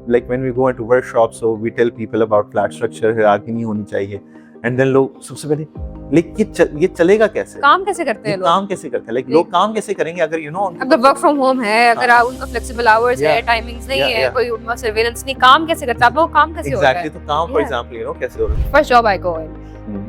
like when we go into workshops, so we tell people about flat structure, hierarchy नहीं होनी चाहिए, and then लोग सबसे पहले लेकिन ये चलेगा कैसे, काम कैसे करते हैं लोग, काम कैसे करते हैं, like लोग काम कैसे करेंगे अगर अगर वर्क फ्रॉम होम है, अगर उनका फ्लेक्सिबल आवर्स है, टाइमिंग्स नहीं है, कोई उनका सर्वेलेंस नहीं, काम कैसे करते हैं आप लोग, काम कैसे होता है? एग्जैक्टली, तो काम फॉर एग्जांपल कैसे हो रहा है? फर्स्ट जॉब आई गो इन,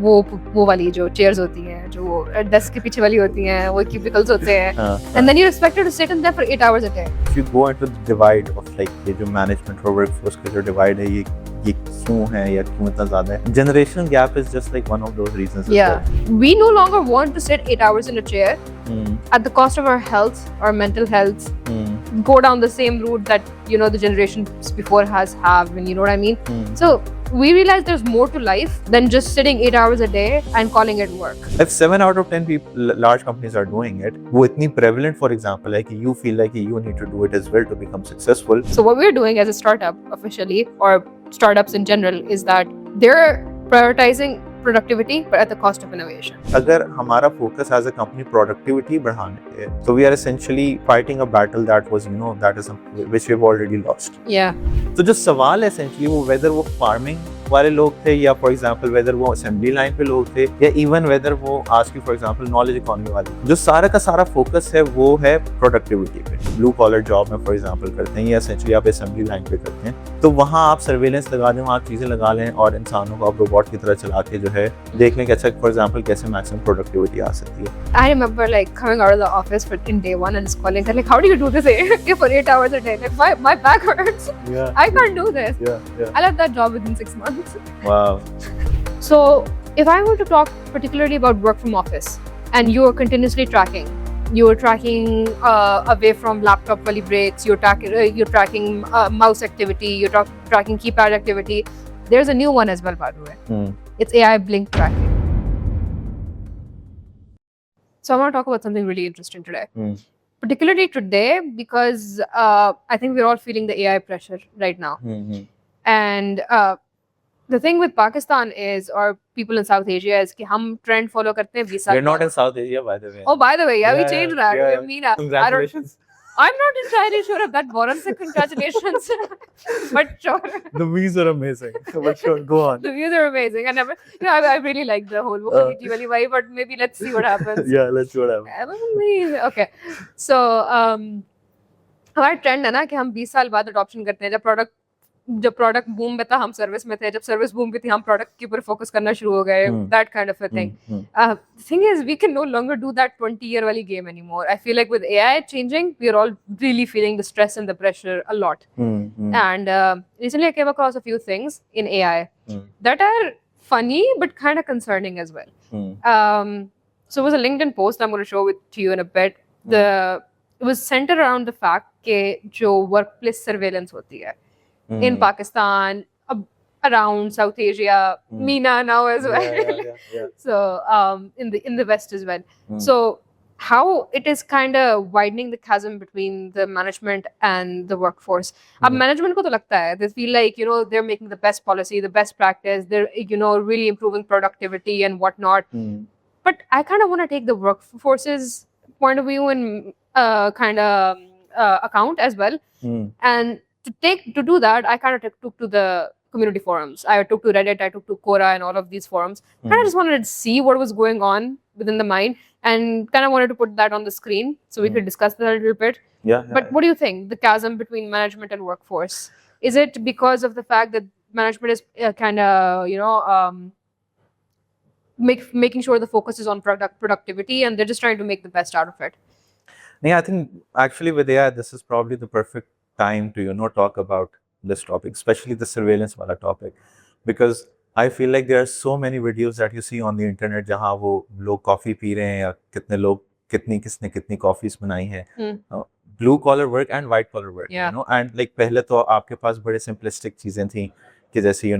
वो वाली जो चेयर्स होती हैं, जो डेस्क के पीछे वाली होती हैं, वो क्यूबिकल्स होते हैं, and then you expected to sit in there for 8 hours a day. If you go into the divide of like ये जो मैनेजमेंट और वर्कफोर्स का जो डिवाइड है, ये क्यों है या क्यों इतना ज्यादा है? Generation gap is just like one of those reasons. We no longer want to sit 8 hours in a chair at the cost of our health, our mental health, go down the same route that the generations before have, and you know what I mean. So we realize there's more to life than just sitting 8 hours a day and calling it work. If 7 out of 10 people, large companies are doing it, वो इतनी prevalent, for example, है कि you feel like you need to do it as well to become successful. So what we're doing as a startup officially, or startups in general, is that they're prioritizing productivity but at the cost of innovation. अगर हमारा focus as a company productivity बढ़ाने पे है, so we are essentially fighting a battle that was that is which we've already lost. तो जो सवाल है essentially वो whether वो farming वाले लोग थे या फॉर एग्जांपल वेदर वो असेंबली लाइन पे लोग थे या इवन वेदर वो आज की फॉर एग्जांपल नॉलेज इकोनॉमी वाले, जो सारा का सारा फोकस है वो है प्रोडक्टिविटी पे. ब्लू कॉलर जॉब में फॉर एग्जांपल करते हैं या एसेंशियली आप असेंबली लाइन पे करते हैं, तो वहाँ आप सर्वेलेंस लगा दें, वहाँ आप चीज़ें लगा लें और इंसानों को आप रोबोट की तरह चला के जो है देख लें कि अच्छा फॉर एग्जांपल कैसे मैक्सिमम प्रोडक्टिविटी आ सकती है. I remember like coming out of the office in day one and just calling her like, how do you do this for 8 hours a day? Like my back hurts. I can't do this. I left that job within 6 months. Wow. So if I were to talk particularly about work from office and you are continuously tracking, you're tracking away from laptop wali breaks, you're tracking mouse activity, you're tracking keypad activity. There's a new one as well, by the way. It's AI blink tracking. So I want to talk about something really interesting today. Particularly today because I think we're all feeling the AI pressure right now. And the thing with Pakistan is, or people in South Asia, is कि हम trend follow करते हैं 20 साल. We're not in South Asia, by the way. Oh, by the way, we changed that. Yeah. I mean, Congratulations. I'm not entirely sure if that warrants a congratulations, but sure. The views are amazing. But sure, go on. The views are amazing. I really like the whole Mukherjee wali vibe, but maybe let's see what happens. Yeah, let's see what happens. Okay. So, हमारा trend है ना कि हम 20 साल बाद adoption करते हैं. जब प्रोडक्ट बूम में था हम सर्विस में थे, जब सर्विस बूम में थी हम प्रोडक्ट के ऊपर फोकस करना शुरू हो गए. That kind of a thing. Thing is we can no longer do that 20-year वाली game anymore. I feel like with AI changing we are all really feeling the stress and the pressure a lot. And recently I came across a few things in AI that are funny but kind of concerning as well. So it was a LinkedIn post I'm going to show it to you in a bit. It was centered around the fact कि जो workplace surveillance होती है in Pakistan, around South Asia, MENA now as well. So in the West as well. So how it is kind of widening the chasm between the management and the workforce. अब management को तो लगता है they feel like they're making the best policy, the best practice, they're really improving productivity and whatnot. But I kind of want to take the workforce's point of view in kind of account as well. And to do that, I kind of took to the community forums. I took to Reddit, I took to Quora and all of these forums. Kind of just wanted to see what was going on within the mind and kind of wanted to put that on the screen so we could discuss that a little bit. But what do you think, the chasm between management and workforce? Is it because of the fact that management is kind of, making sure the focus is on productivity and they're just trying to make the best out of it? Yeah, I think actually with AI, this is probably the perfect time to talk about this topic, especially the surveillance wala topic, because I feel like there are so many videos that you see on the internet जहाँ वो लोग coffee P रहे हैं या कितने लोग किसने कितनी कॉफीज बनाई है. Blue collar work and white collar work, and like पहले तो आपके पास बड़े सिंपलिस्टिक चीजें थी कि जैसे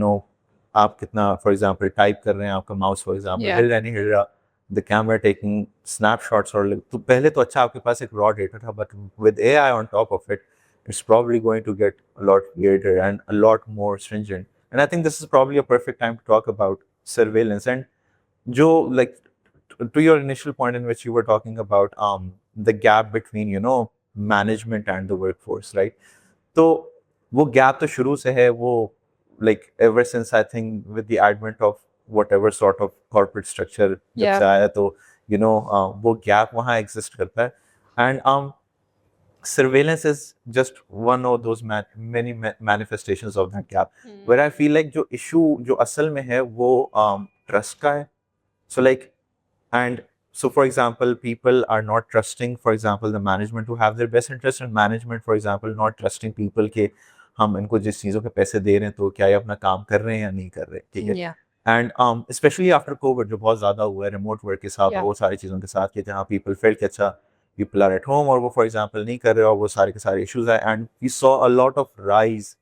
आप कितना फॉर एग्जांपल टाइप कर रहे हैं, आपका माउस फॉर एग्जांपल हिल रहा नहीं हिल रहा, द कैमरा टेकिंग स्नैपशॉट्स, और तो पहले तो अच्छा आपके पास एक रॉ डेटा था, but with AI on top of it it's probably going to get a lot weirder and a lot more stringent. And I think this is probably a perfect time to talk about surveillance. And Joe, like to your initial point in which you were talking about the gap between management and the workforce, right? So वो gap तो शुरू से है, वो like ever since I think with the advent of whatever sort of corporate structure जब Yeah. से आया, तो वो gap वहाँ exist करता है. And surveillance is just one of those many manifestations of that gap, where I feel like जो issue जो असल में है वो trust का है. So like, and so for example, people are not trusting, for example, the management who have their best interest in management, for example, not trusting people के हम इनको जिस चीज़ों के पैसे दे रहे हैं तो क्या ये अपना काम कर रहे हैं या नहीं कर रहे, ठीक है. Yeah. And specially after Covid जो बहुत ज़्यादा हुआ है रिमोट वर्क के साथ, Yeah. वो सारी चीज़ों के साथ, कि जहाँ पीपल फेल्ट कि अच्छा पीपल आर एट होम और वो फॉर एग्जांपल नहीं कर रहे और वो सारे के सारे इश्यूज आए. And we saw a lot of rise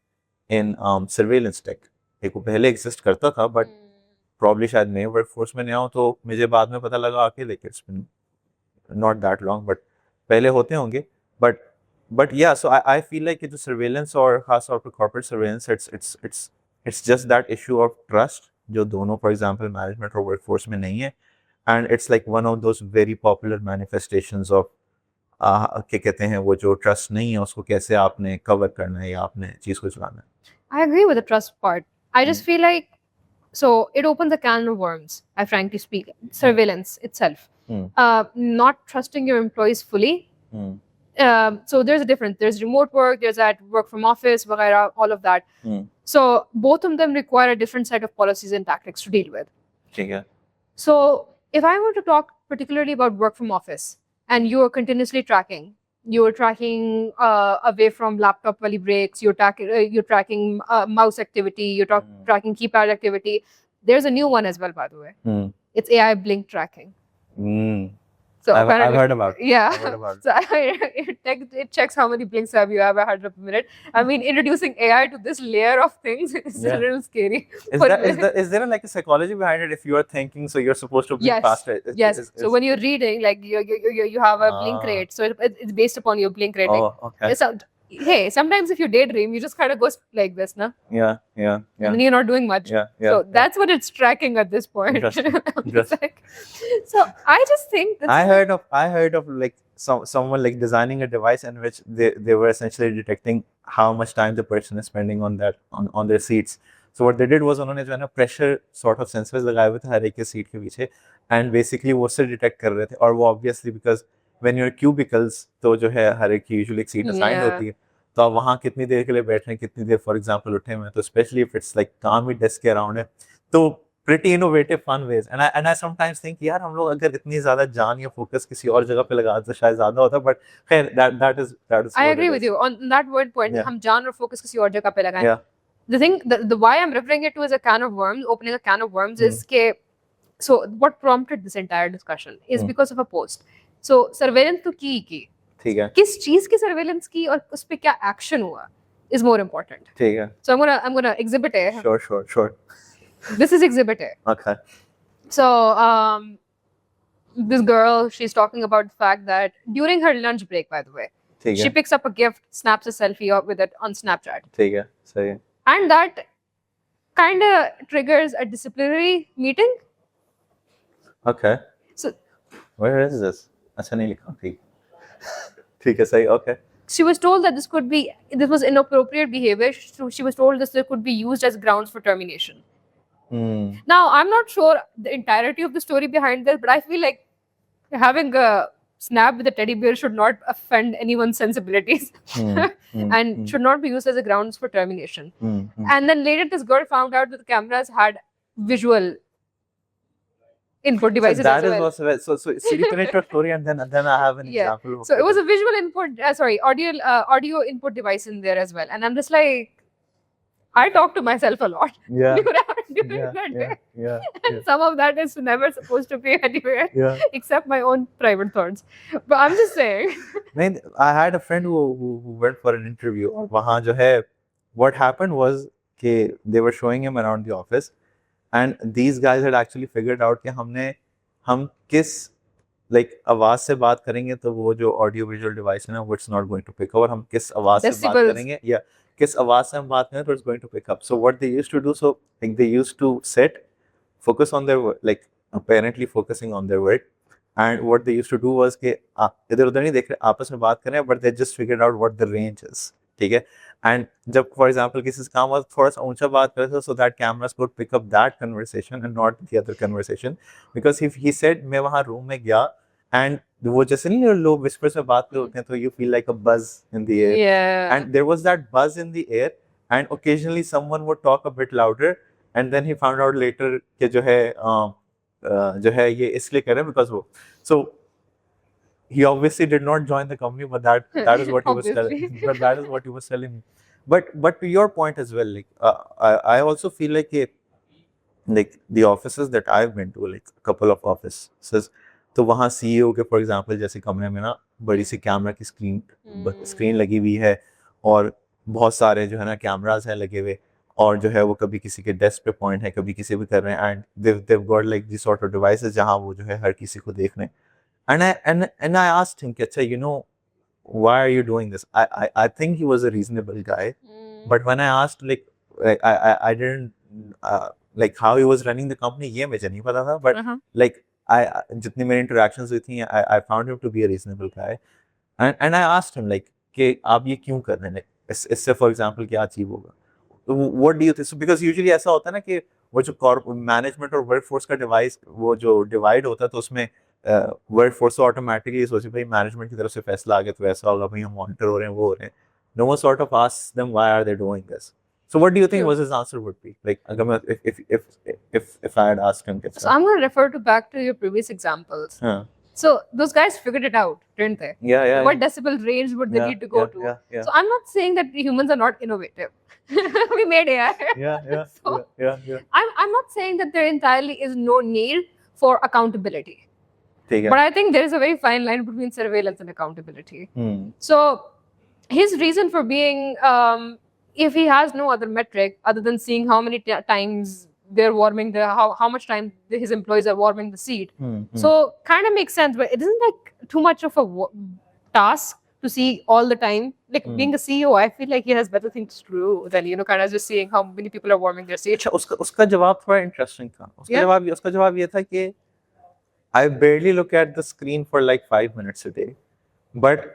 in surveillance tech. एक वो पहले एग्जिस्ट करता था बट प्रॉब्ली शायद नए वर्क फोर्स में नहीं आऊँ तो मुझे बाद में पता लगा आके, like it's been not that long, but पहले होते होंगे. But yeah so I feel like जो सर्वेलेंस और खास तौर पर corporate surveillance, it's just that issue of trust जो दोनों फॉर एग्जांपल मैनेजमेंट और वर्कफोर्स में नहीं है. And it's like one of those very popular manifestations of क्या कहते हैं, वो जो ट्रस्ट नहीं है उसको कैसे आपने कवर करना है या आपने चीज़ को चलाना है. I agree with the trust part. I just feel like, so it opens a can of worms, I frankly speak. Surveillance itself. Not trusting your employees fully. So there's a difference. There's remote work, there's that work from office, वगैरह, all of that. So both of them require a different set of policies and tactics to deal with. ठीक है. So if I were to talk particularly about work from office, and you are continuously tracking, you're tracking away from laptop wali breaks, you're tracking mouse activity, you're tracking keypad activity. There's a new one as well, by the way. It's AI blink tracking. So I've heard about it. Yeah. I've heard about it. So it checks how many blinks have you ever had a minute. I mean, introducing AI to this layer of things is Yeah. a little scary. Is there like a psychology behind it? If you are thinking, so you're supposed to blink Yes. faster. Yes. So when you're reading, like you have a blink rate, so it's based upon your blink rate. Oh, okay. So, hey, sometimes if you daydream, you just kind of go like this, no? Yeah. And then you're not doing much. Yeah. So that's what it's tracking at this point. Interesting. It's like, so I just think that I heard of like someone like designing a device in which they were essentially detecting how much time the person is spending on that on their seats. So what they did was उन्होंने जो है ना pressure sort of sensors लगाए हुए थे हर एक के seat के पीछे, and basically वो उससे detect कर रहे थे. और वो obviously because when you're cubicles, तो जो है हर एक की usually एक सीट assigned Yeah. होती है, तो आप वहाँ कितनी देर के लिए बैठ रहे हैं, कितनी देर फॉर एग्जांपल उठे हुए हैं, तो स्पेशली इफ इट्स लाइक काम ही डेस्क के अराउंड है, तो pretty innovative fun ways. And I sometimes think यार हम लोग अगर इतनी ज़्यादा जान या फोकस किसी और जगह पे लगा तो शायद ज़्यादा होता, but खैर that is I agree with you on that word point. Yeah. हम जान और focus किसी और जगह पे लगाएं. Yeah. The thing, the why I'm referring it to as a can of worms, opening a can of worms, is के so what prompted this entire discussion is because of a post. So surveillance तो की ठीक है. किस चीज की surveillance की और उस पे क्या action हुआ is more important. ठीक है. So I'm gonna exhibit A. Sure. This is exhibit A. Okay. So this girl, she's talking about the fact that during her lunch break, by the way, ठीक she है. picks up a gift, snaps a selfie with it on Snapchat, ठीक है. सही है. and that kind of triggers a disciplinary meeting. Okay. So Where is this? अच्छा नहीं लिखा. ठीक है. सही. Okay. she was told that this was inappropriate behavior. So she was told this could be used as grounds for termination. Now, I'm not sure the entirety of the story behind this, but I feel like having a snap with a teddy bear should not offend anyone's sensibilities and should not be used as a grounds for termination. And then later, this girl found out that the cameras had visual input devices So that as is well. also so you finish your story and then I have an Yeah. example. of So it was a visual input, audio input device in there as well. And I'm just like, I talk to myself a lot Yeah. during that day. Yeah. And some of that is never supposed to be anywhere Yeah. except my own private thoughts. But I'm just saying. नहीं, I had a friend who went for an interview और वहाँ जो है what happened was कि they were showing him around the office and these guys had actually figured out कि हम किस like आवाज से बात करेंगे तो वो जो ऑडियो विजुअल डिवाइस है ना वो it's not going to pick up, और हम किस आवाज से बात Decibels. करेंगे या किस आवाज से हम बात करें तो it's going to pick up. So what they used to do, so like they used to sit, focus on their work, like apparently focusing on their work, and what they used to do was कि इधर उधर नहीं देख रहे, आपस में बात कर रहे हैं, but they just figured out what the range is. ठीक है. And जब for example किसी से काम हुआ थोड़ा सा ऊंचा बात करे so that cameras could pick up that conversation and not the other conversation, because if he said मैं वहाँ रूम में गया and वो जैसे नहीं लोग whispers में बात कर होते हैं तो you feel like a buzz in the air, Yeah. and there was that buzz in the air and occasionally someone would talk a bit louder and then he found out later कि जो है ये इसलिए कर रहे हैं because वो so he obviously did not join the company, but that is what he was telling. Obviously. But that is what he was telling me. But to your point as well, like I also feel like the offices that I've been to, like a couple of offices, तो वहाँ CEO के for example जैसे कमरे में ना बड़ी सी camera की screen लगी हुई है और बहुत सारे जो है ना कैमरास हैं लगे हुए, और जो है वो कभी किसी के डेस्क पे पॉइंट है, कभी किसी भी कर रहे हैं, and they've got like these sort of devices जहाँ वो जो है हर किसी को देख रहे हैं. And I asked him, Kacha, you know, why are you doing this? I think he was a reasonable guy, but when I asked I didn't like how he was running the company, ये मुझे नहीं पता था, but like I जितनी मेरी interactions हुई थी, I found him to be a reasonable guy, and I asked him like कि आप ये क्यों कर रहे हैं, इससे for example क्या अचीव होगा? What do you think? So because usually ऐसा होता है ना कि वो जो मैनेजमेंट और वर्कफोर्स का डिवाइस वो जो डिवाइड होता है तो उसमें वर्कफोर्स ऑटोमेटिकली सोचे भाई मैनेजमेंट की तरफ से फैसला आ गया तो ऐसा होगा, भाई हम मॉनिटर हो रहे हैं वो हो रहे हैं. No one sort of asks them why are they doing this. So what do you think True. was his answer would be? Like अगर मैं if I had asked him So I'm going to refer back to your previous examples. हाँ. So those guys figured it out, didn't they? Yeah. What decibel range would they need to go to? Yeah. So I'm not saying that humans are not innovative. We made AI. Yeah. So- Yeah. I'm not saying that there entirely is no need for accountability. ठीक है. But I think there is a very fine line between surveillance and accountability. So his reason for being, if he has no other metric other than seeing how many times they're warming how much time his employees are warming the seat. So kind of makes sense, but it isn't like too much of a task to see all the time. Like being a CEO, I feel like he has better things to do than kind of just seeing how many people are warming their seat. अच्छा उसका जवाब थोड़ा interesting था. उसका जवाब ये था कि I barely look at the screen for like 5 minutes a day, but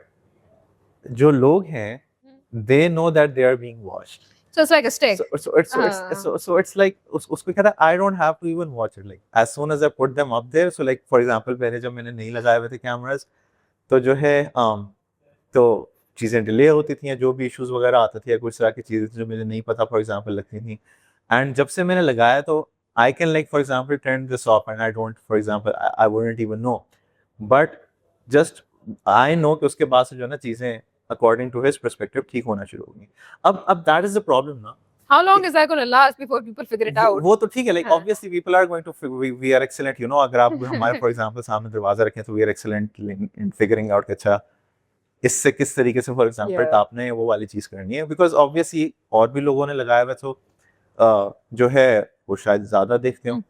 जो लोग हैं they know that they are being watched. So it's like a stick. So it's like उसको कहता है I don't have to even watch it, like as soon as I put them up there. So like for example पहले जब मैंने नहीं लगाए हुए थे कैमरास तो जो है तो चीज़ें डिले होती थी, जो भी इश्यूज वगैरह आते थे या कुछ तरह की चीज़ें जो मुझे नहीं पता फॉर एग्जांपल लगती थी, एंड जब से मैंने लगाया तो I can like for example turn this off and I don't, for example I wouldn't even know, but just I know कि उसके बाद से जो है ना चीज़ें according to his perspective ठीक होना शुरू होगी. अब that is the problem ना. How long is that going to last before people figure it out? वो तो ठीक है, like हाँ. obviously people are going to we are excellent, you know, अगर आप हमारे for example सामने दरवाजा रखें तो we are excellent in figuring out कि अच्छा इससे किस तरीके से for example Yeah. आपने वो वाली चीज़ करनी है, because obviously और भी लोगों ने लगाया हुआ तो जो है वो शायद ज़्यादा देखते हो,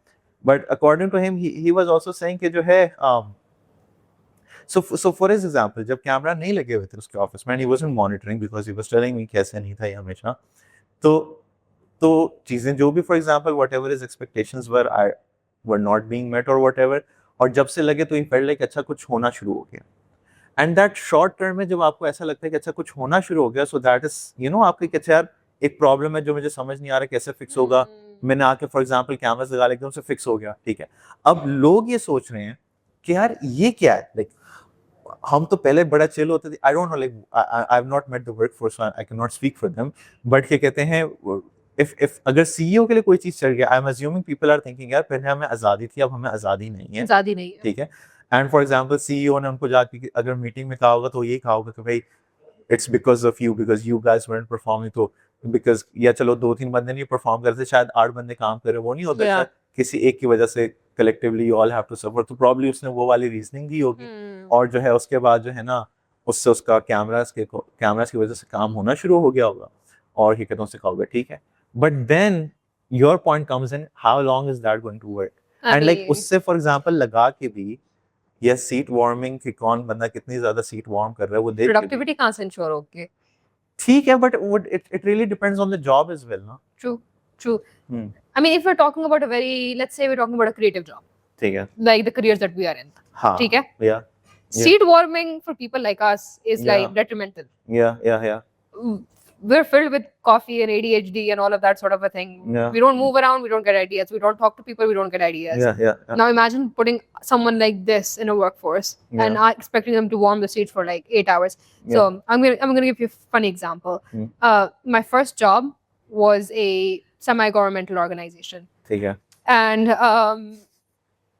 but according to him he was also saying कि जो है so for his example जब कैमरा नहीं लगे हुए थे उसके ऑफिस में and he wasn't monitoring because he was telling me कैसे नहीं था ये हमेशा, तो चीज़ें जो भी for example whatever his expectations were not being met or whatever, और जब से लगे तो he felt like अच्छा कुछ होना शुरू हो गया, and that short term में जब आपको ऐसा लगता है कि अच्छा कुछ होना शुरू हो गया, so that is you know आपकी कि यार एक प्रॉब्लम है जो मुझे समझ नहीं आ रहा कैसे फिक्स होगा, मैंने आके फॉर एग्जांपल कैमरास लगा एकदम से फिक्स हो गया, ठीक है. अब लोग ये सोच रहे हैं कि यार ये क्या है, लाइक हम तो पहले बड़ा चिल होते थे. I don't know, like I have not met the workforce, I can not speak for them, but क्या कहते हैं if अगर सीईओ के लिए कोई चीज चल गया, I am assuming people are thinking यार पहले हमें आजादी थी अब हमें आजादी नहीं है, आजादी नहीं है, ठीक है. एंड फॉर एग्जांपल सीईओ ने उनको जाके अगर मीटिंग में कहा होगा तो ये कहा होगा कि भाई it's because of you, because you guys weren't performing, तो बिकॉज या चलो 2-3 बंदे नहीं परफॉर्म करते, शायद 8 बंदे काम कर रहे, वो नहीं होता, Yeah. किसी एक की वजह से collectively you all have to suffer, तो प्रॉब्ली उसने वो वाली रीजनिंग दी होगी, और जो है उसके बाद जो है ना उससे उसका कैमरास की वजह से काम होना शुरू हो गया होगा, और ये कहता हूँ उससे कहा होगा ठीक है, but then your point comes in how long is that going to work, and like उससे फॉर एग्जांपल लगा के भी या सीट वार्मिंग कि कौन बंदा कितनी ज्यादा सीट वार्म कर रहा है वो देख के भी- प्रोडक्टिविटी कहाँ से इंश्योर होगी? ठीक है, but it really depends on the job as well, no? True. I mean, if we're talking about let's say we're talking about a creative job, ठीक है. like the careers that we are in, हाँ. ठीक है? Yeah. Seat warming for people like us is Yeah. like detrimental. Yeah. we're filled with coffee and ADHD and all of that sort of a thing. Yeah. We don't move around, we don't get ideas. We don't talk to people, we don't get ideas. Yeah. Now imagine putting someone like this in a workforce and expecting them to warm the seat for like 8 hours. So I'm gonna give you a funny example. My first job was a semi-governmental organization. ठीक है. And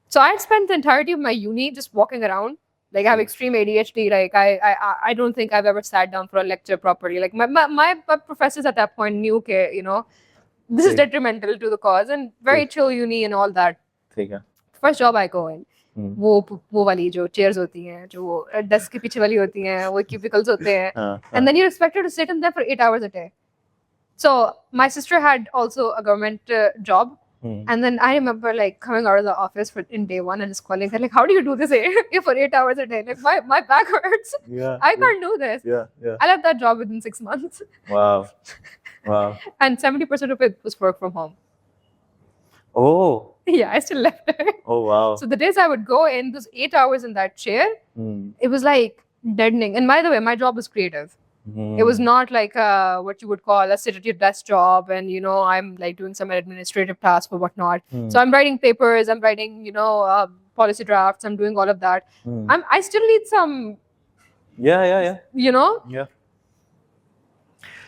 so I had spent the entirety of my uni just walking around. Like I have extreme ADHD. Like I don't think I've ever sat down for a lecture properly. Like my professors at that point knew that, you know, this is detrimental to the cause, and very chill uni and all that. ठीक है. First job I go in, वो वाली जो chairs होती हैं, जो वो desk के पीछे वाली होती हैं, वो cubicles होते हैं, and then you're expected to sit in there for 8 hours a day. So my sister had also a government job. And then I remember like coming out of the office in day one and just calling her like, how do you do this for 8 hours a day? Like my back hurts. I can't do this. I left that job within 6 months. Wow. And 70% of it was work from home. Oh. Yeah, I still left it. Oh wow. So the days I would go in, those 8 hours in that chair, it was like deadening. And by the way, my job was creative. It was not like what you would call a sit at your desk job, and you know I'm like doing some administrative tasks or whatnot. So I'm writing papers, I'm writing policy drafts, I'm doing all of that. I still need some. Yeah. You know. Yeah.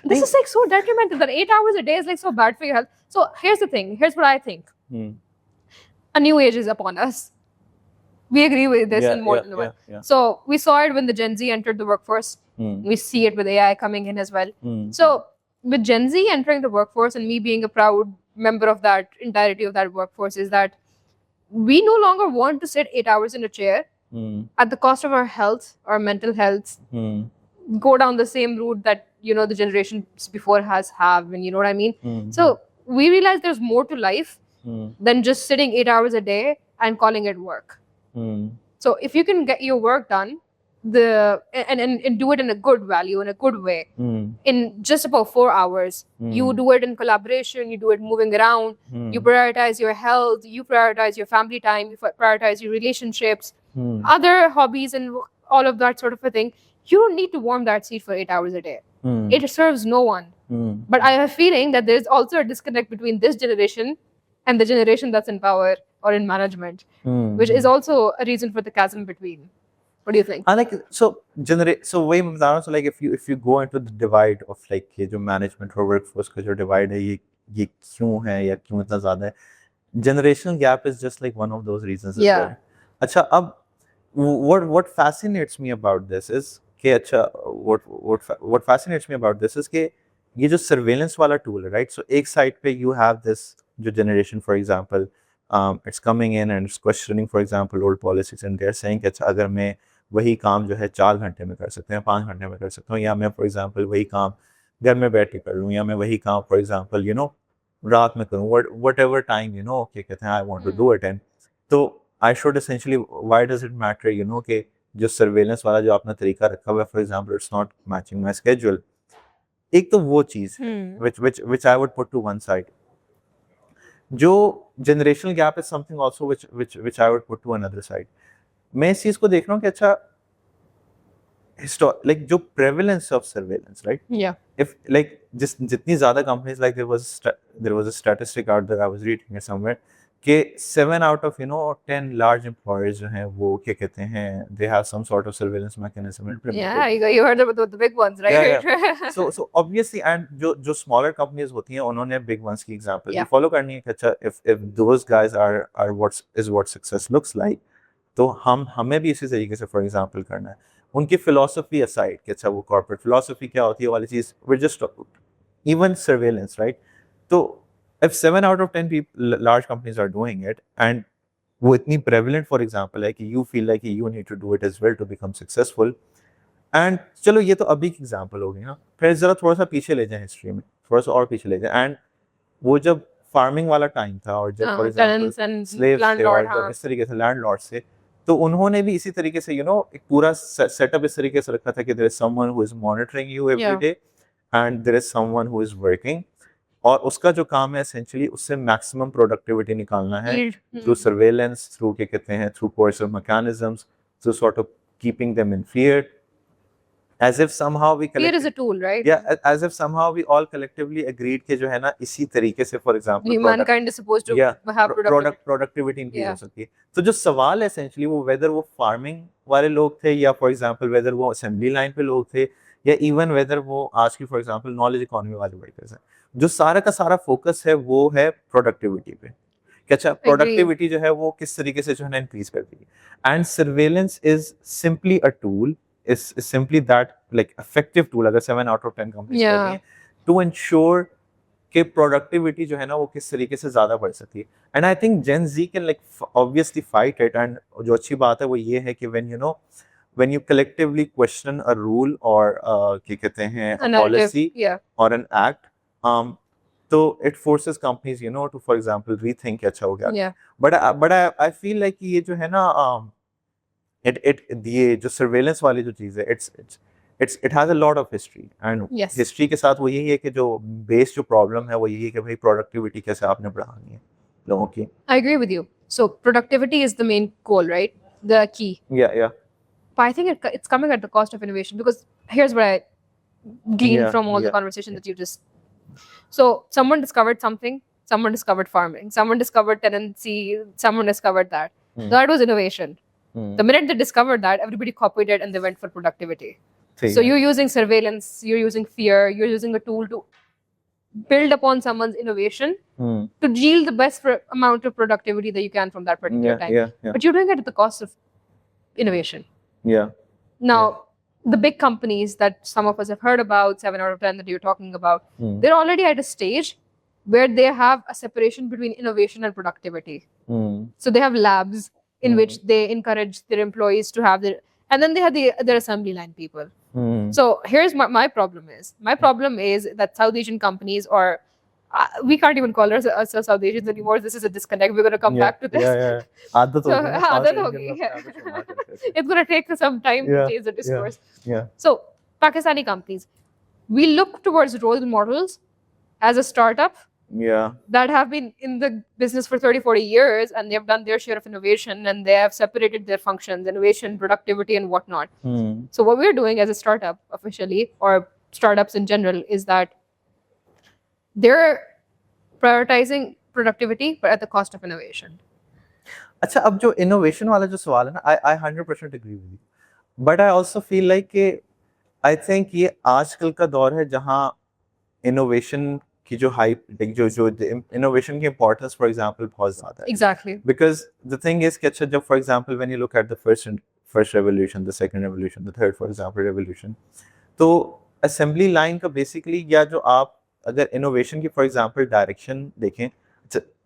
This is like so detrimental. That 8 hours a day is like so bad for your health. So here's the thing. Here's what I think. A new age is upon us. We agree with this in more than one. So we saw it when the Gen Z entered the workforce. We see it with AI coming in as well. So with Gen Z entering the workforce and me being a proud member of that entirety of that workforce is that we no longer want to sit 8 hours in a chair at the cost of our health, our mental health, go down the same route that, you know, the generations before have, and you know what I mean? So we realize there's more to life than just sitting 8 hours a day and calling it work. So if you can get your work done, and do it in a good value, in a good way, in just about 4 hours, you do it in collaboration, you do it moving around, you prioritize your health, you prioritize your family time, you prioritize your relationships, other hobbies, and all of that sort of a thing. You don't need to warm that seat for 8 hours a day. It serves no one. But I have a feeling that there's also a disconnect between this generation and the generation that's in power or in management, which is also a reason for the chasm between. What do you think? So वही मैं बता रहा हूँ. So like if you go into the divide of like ये जो management और workforce का जो divide है, ये क्यों है या क्यों इतना ज़्यादा है? Generational gap is just like one of those reasons as well. अच्छा, अब what fascinates me about this is कि what fascinates me about this is कि ये जो surveillance वाला tool है, right? So एक side पे you have this जो generation, for example, it's coming in and it's questioning, for example, old policies, and they're saying कि अच्छा, अगर मैं वही काम जो है 4 घंटे में कर सकते हैं, 5 घंटे में कर सकता हूँ, या मैं फॉर एग्जांपल वही काम घर में बैठ के कर लूँ, या मैं वही काम फॉर एग्जांपल रात में करूँ, whatever time क्या कहते हैं I want to do it in. तो I should essentially, why does it matter कि जो सर्वेलेंस वाला जो आपने तरीका रखा हुआ है, for example it's not matching my schedule. एक तो वो चीज़ which I would put to one side. जो generational gap is something also which I would put to another side. मैं इस चीज को देख रहा हूँ कि अच्छा like जो prevalence of surveillance, right? Yeah. If like just जितनी ज़्यादा companies, like there was a statistic out there I was reading it somewhere कि 7 out of 10 large employers जो हैं वो क्या कहते हैं they have some sort of surveillance mechanism implemented. Yeah, you heard about the big ones, right? Yeah. So obviously, and जो smaller companies होती हैं उन्होंने big ones की example follow करनी है कि अच्छा if those guys are what success looks like, तो हमें भी इसी तरीके से फॉर एग्जांपल करना है. उनकी फिलॉसफी असाइड कि अच्छा वो कॉर्पोरेट फिलॉसफी क्या होती है वाली चीज, we're just even surveillance, right? तो if 7 out of 10 people, large companies are doing it, and वो इतनी prevalent फॉर एग्जांपल है कि you feel like you need to do it as well to become successful. And चलो ये तो अभी की एग्जांपल हो गई ना, फिर जरा थोड़ा सा पीछे ले जाएं हिस्ट्री में, थोड़ा सा और पीछे ले जाएं. एंड वो जब फार्मिंग वाला टाइम था और जब फॉर एग्जांपल स्लेव्स थे और इस तरीके से लैंडलॉर्ड्स थे, तो उन्होंने भी इसी तरीके से एक पूरा सेटअप इस तरीके से रखा था कि there is someone who is monitoring you every day and there is someone who is working, और उसका जो काम है एसेंशियली उससे मैक्सिमम प्रोडक्टिविटी निकालना है थ्रू सर्वेलेंस, थ्रू क्या कहते हैं through coercive mechanisms, through sort of keeping them in fear. as if somehow we Fear is a collectively, tool, right? as if somehow we all collectively agreed कि जो है ना इसी तरीके से for example product Mankind is supposed to have productivity increase Yeah. हो सकती है. तो जो सवाल है essentially वो whether वो farming वाले लोग थे या for example whether वो assembly line पे लोग थे या even whether वो आज की for example knowledge economy वाले workers हैं, जो सारा का सारा focus है वो है productivity पे कि अच्छा productivity जो है वो किस तरीके से जो है ना increase करती है. And surveillance is simply a tool, is simply that like effective tool अगर 7 out of 10 companies कर रही हैं to ensure कि productivity जो है ना वो किस तरीके से ज़्यादा बढ़ सकती है. And I think Gen Z can like obviously fight it. And जो अच्छी बात है वो ये है कि when you collectively question a rule or क्या कहते हैं a policy or an act, so it forces companies to for example rethink कि अच्छा हो गया. But I feel like कि ये जो है ना ये जो surveillance वाली जो चीज़ है it has a lot of history and history के साथ वो यही है कि जो base जो problem है वो यही है कि भाई productivity कैसे आपने बढ़ानी है लोगों की. I agree with you. So productivity is the main goal, right? The key. Yeah. But I think it's coming at the cost of innovation, because here's what I gleaned from all the conversation that you just. So someone discovered something. Someone discovered farming. Someone discovered tenancy. Someone discovered that. That was innovation. The minute they discovered that, everybody copied it and they went for productivity. So you're using surveillance, you're using fear, you're using a tool to build upon someone's innovation to yield the best amount of productivity that you can from that particular time. But you're doing it at the cost of innovation. Now, the big companies that some of us have heard about, 7 out of 10 that you're talking about, they're already at a stage where they have a separation between innovation and productivity. So they have labs in which they encourage their employees to have and then they have their assembly line people. So here's what my problem is. My problem is that South Asian companies, or we can't even call ourselves South Asians anymore. This is a disconnect. We're going to come back to this. आदत हो गई है. It's going to take some time to change the discourse. So Pakistani companies, we look towards role models as a startup that have been in the business for 30-40 years, and they've done their share of innovation, and they have separated their functions, innovation, productivity, and whatnot. So what we're doing as a startup officially, or startups in general, is that they're prioritizing productivity but at the cost of innovation. अच्छा, अब जो innovation वाला जो सवाल है ना, I 100% agree with you. But I also feel like कि I think ये आजकल का दौर है जहाँ innovation की जो hype, जो innovation की importance for example बहुत ज़्यादा है. Exactly. Because the thing is कि अच्छा जब for example when you look at the first revolution, the second revolution, the third for example revolution, तो assembly line का basically या जो आप अगर innovation की for example direction देखें,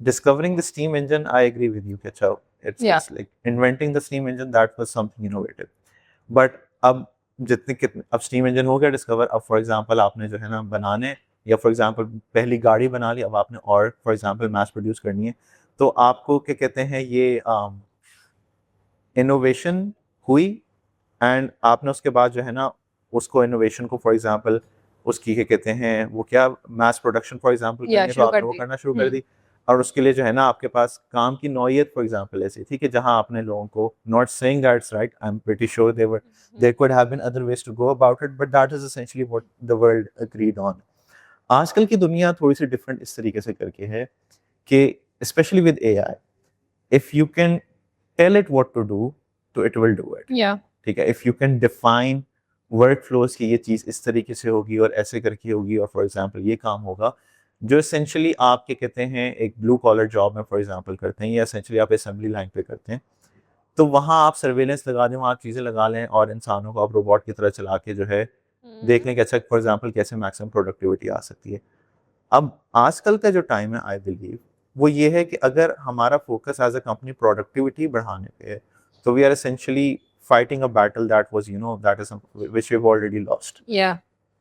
discovering the steam engine, I agree with you कि अच्छा it's like inventing the steam engine, that was something innovative. But अब अब steam engine हो गया discover, अब for example आपने जो है ना बनाने या फॉर एग्जांपल पहली गाड़ी बना ली, अब आपने और फॉर एग्जांपल मास प्रोड्यूस करनी है, तो आपको क्या कहते हैं ये इनोवेशन हुई एंड आपने उसके बाद जो है ना उसको इनोवेशन को फॉर एग्जांपल उसकी क्या कहते हैं वो क्या मास प्रोडक्शन फॉर एग्जांपल करने तो आपने वो करना शुरू कर दी, और उसके लिए जो है ना आपके पास काम की नौयत फॉर एग्जांपल ऐसी थी कि जहां आपने लोगों को, not saying that it's right, I am pretty sure there could have been other ways to go about it, but that is essentially what the world agreed on. आजकल की दुनिया थोड़ी सी डिफरेंट इस तरीके से करके है कि specially with AI, if you can tell it what to do तो इट विल डू इट. ठीक है, if you can define work flows की ये चीज़ इस तरीके से होगी और ऐसे करके होगी और फॉर एग्जांपल ये काम होगा जो एसेंशियली आप क्या कहते हैं एक ब्लू कॉलर जॉब में फॉर एग्जांपल करते हैं या एसेंशियली आप असेंबली लाइन पे करते हैं, तो वहाँ आप सर्वेलेंस लगा दें, वहाँ आप चीज़ें लगा लें और इंसानों को आप रोबोट की तरह चला के जो है देख लें कि अच्छा फॉर एग्जांपल कैसे मैक्सिमम प्रोडक्टिविटी आ सकती है. अब आजकल का जो टाइम है आई बिलीव वो ये है कि अगर हमारा focus as a company productivity बढ़ाने पे है तो we are essentially fighting a battle that was that is which we've already lost.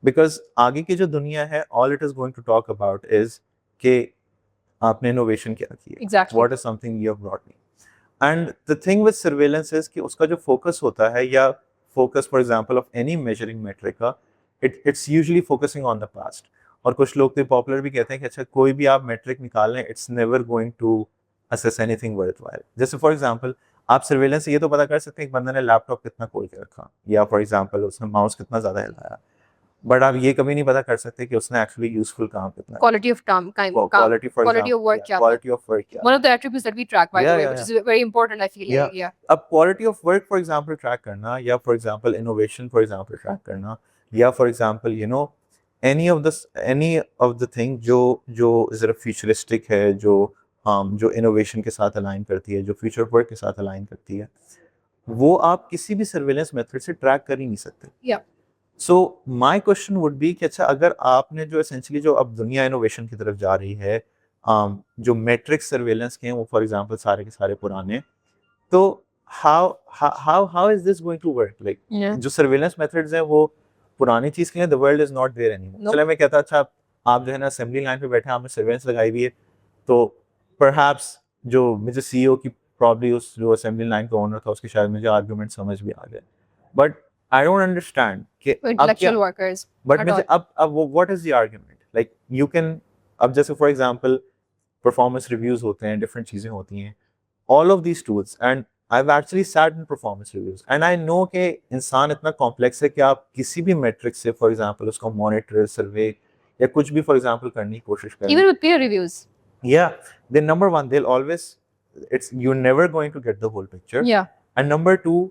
Because आगे की जो दुनिया है all it is going to talk about is कि आपने innovation क्या की है. Exactly. What is something you have brought me. And the thing with surveillance is कि उसका जो focus होता है या focus for example of any measuring metric का it's usually focusing on the past. और कुछ लोग तो पॉपुलर भी कहते हैं कि अच्छा कोई भी आप metric निकाल लें it's never going to assess anything worthwhile. जैसे for example आप सर्वेलेंस से ये तो पता कर सकते हैं कि बंदे ने लैपटॉप कितना खोल के रखा, या फॉर एग्जांपल उसने माउस कितना ज़्यादा हिलाया, बट आप ये कभी नहीं पता कर सकते कि उसने एक्चुअली यूजफुल काम कितना Quality of time, quality for quality of work क्या था? क्वालिटी ऑफ वर्क क्या One of the attributes that we track, by the Yeah, way, yeah, which is very important, I feel. Yeah. Yeah. अब quality of work for example track करना, या for example innovation for example track करना, या for example any of the thing जो जो ज़रा futuristic है, जो इनोवेशन के साथ अलाइन करती है, जो फ्यूचर वर्क के साथ अलाइन करती है, वो आप किसी भी सर्वेलेंस मेथड से ट्रैक कर ही नहीं सकते. Yeah. So my question would be कि अच्छा, अगर आपने जो एसेंशियली जो अब दुनिया इनोवेशन की तरफ जा रही है, जो मैट्रिक्स सर्वेलेंस के हैं वो फॉर एग्जांपल सारे के सारे पुराने, तो how is this going to work? Like Yeah. जो सर्वेलेंस मेथड्स हैं वो पुरानी चीज के हैं, the world is not there anymore. Nope. चलो मैं कहता अच्छा, आप जो है ना असेंबली लाइन पे बैठे हैं, आपने सर्वेलेंस लगाई हुई है, तो परहैप्स जो मुझे सीईओ की प्रॉब्ली उस जो असेंबली लाइन का ओनर था उसके शायद मुझे आर्गुमेंट समझ भी आ गए, बट आई डोंट अंडरस्टैंड कि अब क्या, Intellectual workers. बट at मुझे all. अब what is the argument? Like you can, अब जैसे फॉर एग्जांपल परफॉर्मेंस रिव्यूज होते हैं, डिफरेंट चीजें होती हैं, all of these tools, and I have actually sat in performance reviews, and I know कि इंसान इतना कॉम्प्लेक्स है कि आप किसी भी मेट्रिक से फॉर एग्जांपल उसको मॉनिटर, सर्वे या कुछ भी फॉर एग्जांपल करने की कोशिश करें, Even with peer reviews. yeah, then number one, they'll always, you're never going to get the whole picture. Yeah. And number two,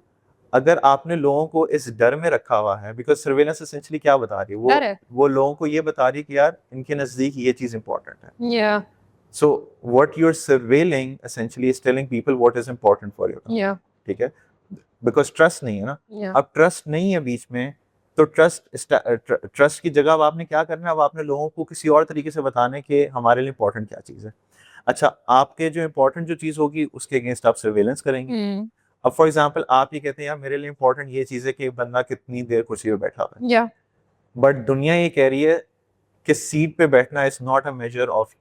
अगर आपने लोगों को इस डर में रखा हुआ है, बिकॉज सर्वेलेंस एसेंशियली क्या बता रही है, डर है. वो लोगों को ये बता रही है कि यार इनके नजदीक ये चीज इंपॉर्टेंट है. Yeah. So what you are surveilling essentially is telling people what is important for you. Yeah. ठीक है, बिकॉज ट्रस्ट नहीं है ना. Yeah. अब ट्रस्ट नहीं है बीच में, तो ट्रस्ट की जगह अब आपने क्या करना है, अब आपने लोगों को किसी और तरीके से बताने के हमारे लिए इंपॉर्टेंट क्या चीज़ है. अच्छा, आपके जो इंपॉर्टेंट जो चीज़ होगी उसके अगेंस्ट आप सर्वेलेंस करेंगे. Hmm. अब फॉर एग्जांपल आप ये कहते हैं यार मेरे लिए इंपॉर्टेंट ये चीज़ है कि बंदा कितनी देर कुर्सी पे बैठा हुआ है, Yeah. बट दुनिया ये कह रही है कि सीट पे बैठना is not a measure of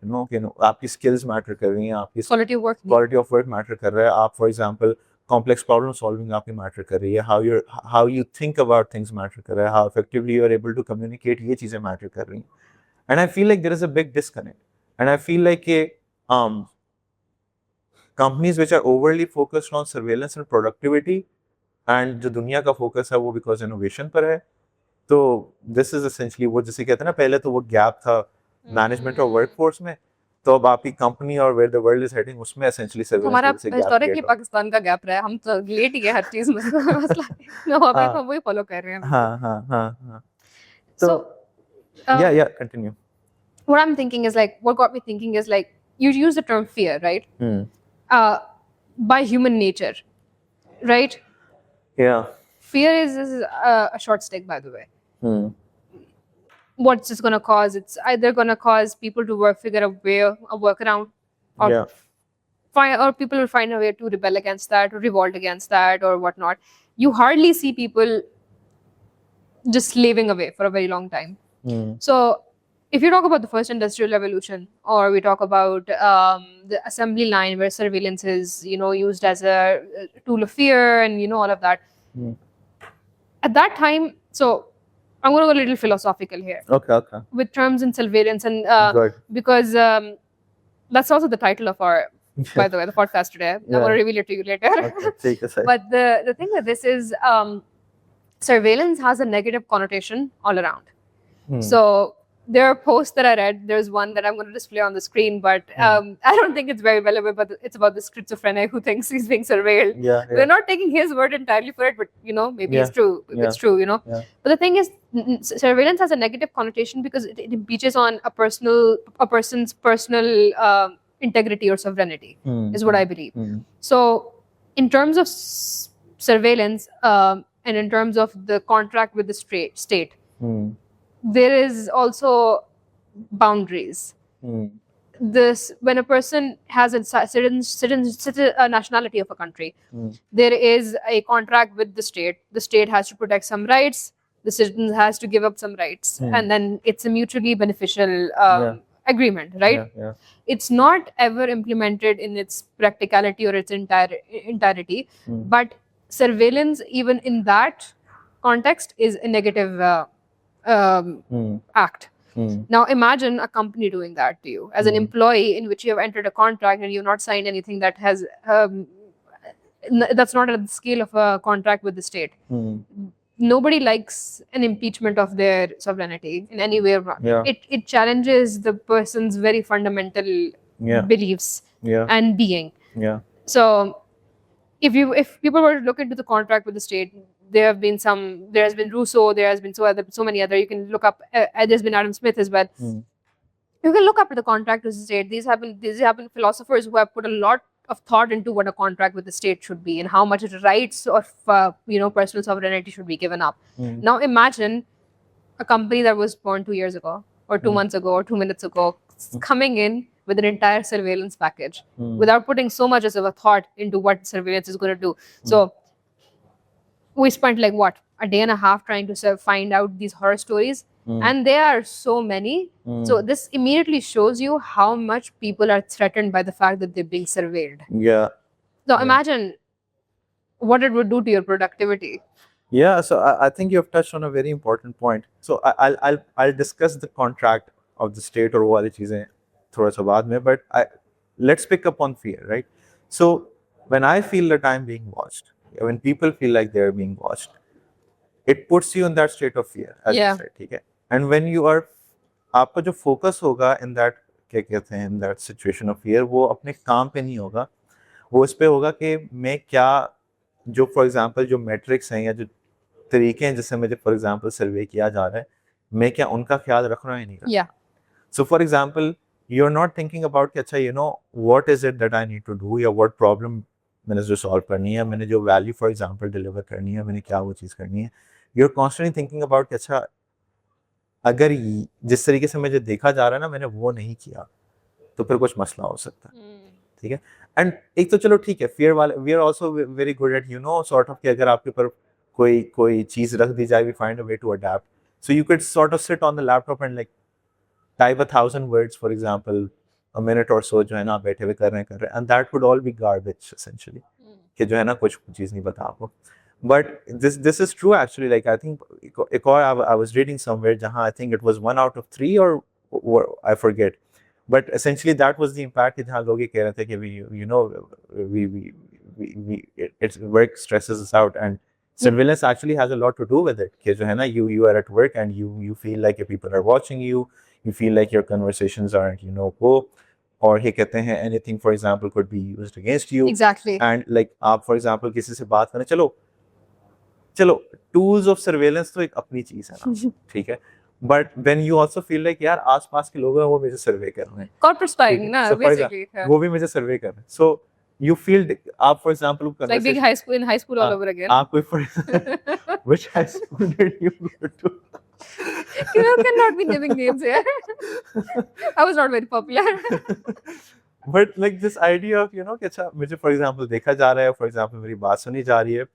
आपकी स्किल्स मैटर कर रही हैं, आपकी Quality of work. Quality of work matter कर रहा है. आप for example complex problem solving आपकी मैटर कर रही है, how you think about things matter कर रहा है, how effectively you are able to communicate, ये चीज़ें मैटर कर रही हैं. And I feel like there is a big disconnect, and I feel like कि companies which are overly focused on surveillance and productivity, and जो दुनिया का focus है वो बिकॉज इनोवेशन पर है, तो दिस इज एसेंशियली वो जिसे कहते हैं ना, पहले तो वो गैप था मैनेजमेंट और वर्कफोर्स में, तो अब आपकी कंपनी और where the world is heading उसमें एसेंशियली हमारा सर्वेलेंस से गैप हिस्टोरिकली क्रिएट हो. पाकिस्तान का गैप रहा है, हम तो लेट ही है हर चीज में. मसला हम अभी हाँ. हम वही फॉलो कर रहे हैं. हाँ. So, या continue. what I'm thinking is like, what got me thinking is like, you use the term fear, right? By human nature, right? या. Fear is a short stick, by the way. What's this going to cause? It's either going to cause people to figure a workaround, or Yeah. people will find a way to rebel against that, or revolt against that, or whatnot. You hardly see people just slaving away for a very long time. So, if you talk about the first industrial revolution, or we talk about the assembly line where surveillance is, used as a tool of fear, and all of that. At that time, so I'm going to go a little philosophical here Okay. with terms and surveillance, and Good. because that's also the title of our, by the way, the podcast today. I'm going to reveal it to you later. Okay, take a sec. But the thing with this is, surveillance has a negative connotation all around. So there are posts that I read. There's one that I'm going to display on the screen, but I don't think it's very relevant. But it's about the schizophrenic who thinks he's being surveilled. Yeah. We're not taking his word entirely for it, but maybe it's true. Yeah. It's true, Yeah. But the thing is, surveillance has a negative connotation because it impeaches on a person's personal integrity or sovereignty, is what I believe. So, in terms of surveillance, and in terms of the contract with the state, there is also boundaries. When a person has a certain nationality of a country, there is a contract with the state. The state has to protect some rights. The citizen has to give up some rights, and then it's a mutually beneficial agreement, right? Yeah. It's not ever implemented in its practicality or its entirety, but surveillance, even in that context, is a negative act. Now imagine a company doing that to you as an employee, in which you have entered a contract and you've not signed anything that has That's not at the scale of a contract with the state. Hmm. Nobody likes an impeachment of their sovereignty in any way. Yeah. It challenges the person's very fundamental Yeah. beliefs Yeah. and being. Yeah. So if people were to look into the contract with the state, there has been Rousseau, there has been so many other. You can look up. There's been Adam Smith as well. Hmm. You can look up at the contract with the state. These have been philosophers who have put a lot of thought into what a contract with the state should be and how much rights of personal sovereignty should be given up. Hmm. Now imagine a company that was born 2 years ago or 2 months ago or 2 minutes ago coming in with an entire surveillance package without putting so much as of a thought into what surveillance is going to do. So we spent like what, a day and a half trying to find out these horror stories, and there are so many. So this immediately shows you how much people are threatened by the fact that they're being surveilled. Yeah. So imagine what it would do to your productivity. Yeah, so I think you have touched on a very important point. So I'll discuss the contract of the state और वो वाली चीजें थोड़ा सा बाद में, but let's pick up on fear, right? So when I feel that I'm being watched, when people feel like they're being watched, it puts you in that state of fear, as you said, ठीक है? And when you are, आपका जो focus होगा in that, क्या कहते हैं, in that situation of fear, वो अपने काम पे नहीं होगा, वो इस पे होगा कि मैं क्या, जो फॉर एग्जांपल जो मैट्रिक्स हैं या जो तरीके हैं जिससे मुझे फॉर एग्जांपल सर्वे किया जा रहा है, मैं क्या उनका ख्याल रख रहा हूँ या नहीं रख रहा. So for example you are not thinking about कि अच्छा what is it that I need to do या व्हाट प्रॉब्लम मैंने जो सॉल्व करनी है, मैंने जो वैल्यू फॉर एग्जांपल डिलीवर करनी है, मैंने क्या वो चीज़ करनी है. You are constantly thinking about कि अच्छा अगर जिस तरीके से मुझे देखा जा रहा है ना, मैंने वो नहीं किया तो फिर कुछ मसला हो सकता है. ठीक है. एंड एक तो चलो ठीक है, फियर वाले we are also very good at sort of कि अगर आपके ऊपर कोई चीज रख दी जाए, we find a way to adapt. So you can sort of sit on the laptop and like type 1,000 words for example a minute और सो, जो है ना, बैठे हुए कर रहे हैं, and that would all B garbage essentially, कि जो है ना कुछ चीज नहीं पता आपको. But this is true actually. Like I think एक और आई वाज रीडिंग समवेयर जहां I think it was 1 out of 3 और I forget, but essentially that was the impact कि जहाँ लोग ये कह रहे थे कि it's work stresses us out, and surveillance actually has a lot to do with it. कि जो है ना, you are at work and you feel like your people are watching you feel like your conversations aren't वो, और ये कहते हैं anything for example could be used against you. Exactly. And like आप for example किसी से बात करें, चलो tools of surveillance तो एक अपनी चीज है ना, ठीक है, but when you also feel like यार आसपास के लोग हैं वो मुझे सर्वे कर रहे हैं, corporate spying ना, So, for basically. वो भी मुझे सर्वे कर रहे हैं. सो यू फील, आप for example Like being in high school all over again. आप कोई for which high school did you go to? You cannot be naming names here. I was not very popular. But like this idea of कि अच्छा मुझे for example देखा जा रहा है, for example मेरी बात सुनी जा रही है,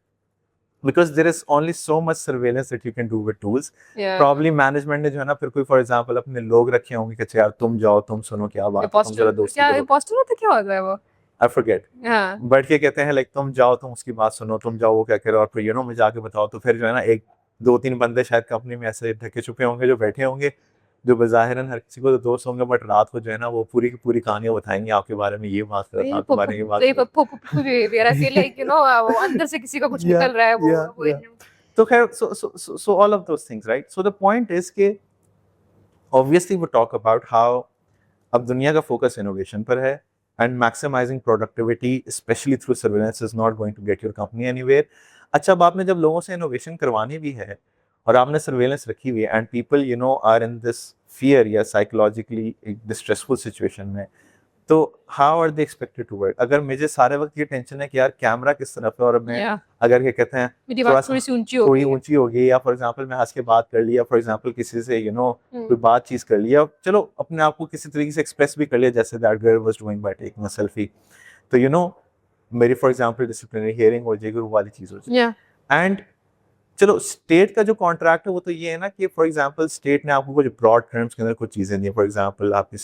because there is only so much surveillance that you can do with tools. Yeah. Probably management ने जो है ना फिर कोई फॉर एग्जांपल अपने लोग रखे होंगे कि अच्छा यार तुम जाओ, तुम सुनो क्या बात है, तुम जरा दोस्ती क्या करो. imposter होता है, क्या होता है वो? I forget. हाँ. बट क्या कहते हैं लाइक तुम जाओ, तुम उसकी बात सुनो, तुम जाओ वो क्या करो, और फिर मुझे आके बताओ. तो फिर जो है ना 1-2-3 बंदे शायद कंपनी में ऐसे ढके छुपे होंगे जो बैठे होंगे, जो बज़ाहिरन हर किसी को तो दोस्त होंगे, बट रात को जो है ना वो पूरी की पूरी कहानियां बताएंगे आपके बारे में, ये बात कर रहा था, आपके बारे में ये बात कर रहा था. I feel like वो अंदर से किसी का कुछ निकल रहा है वो. तो खैर so all of those things, right? So the point is कि obviously we talk about how अब दुनिया का फोकस इनोवेशन पर है, and maximizing productivity especially through surveillance is not going to get your company anywhere. अच्छा, अब आपने जब लोगों से इनोवेशन करवानी भी है और आपने सर्वेलेंस रखी हुई है, and people are in this fear या साइकोलॉजिकली एक डिस्ट्रेसफुल सिचुएशन में, तो how are they expected to work? अगर मुझे सारे वक्त ये टेंशन है कि यार कैमरा किस तरफ है, और मैं अगर क्या कहते हैं थोड़ी ऊंची हो गई, या फॉर एग्जांपल मैं हंस के बात कर लिया, फॉर एग्जांपल किसी से कोई बातचीत कर लिया, चलो अपने आप को किसी तरीके से एक्सप्रेस भी कर लिया, जैसे that girl was doing by taking a selfie, तो मेरी फॉर एग्जांपल डिसिप्लिनरी हियरिंग हो जाएगी, वो वाली चीज हो जाएगी. एंड चलो स्टेट का जो कॉन्ट्रैक्ट है वो तो ये है ना कि फॉर एग्जांपल स्टेट ने आपको कुछ ब्रॉड टर्म्स के अंदर कुछ चीज़ें दी, फॉर एग्जांपल आपकी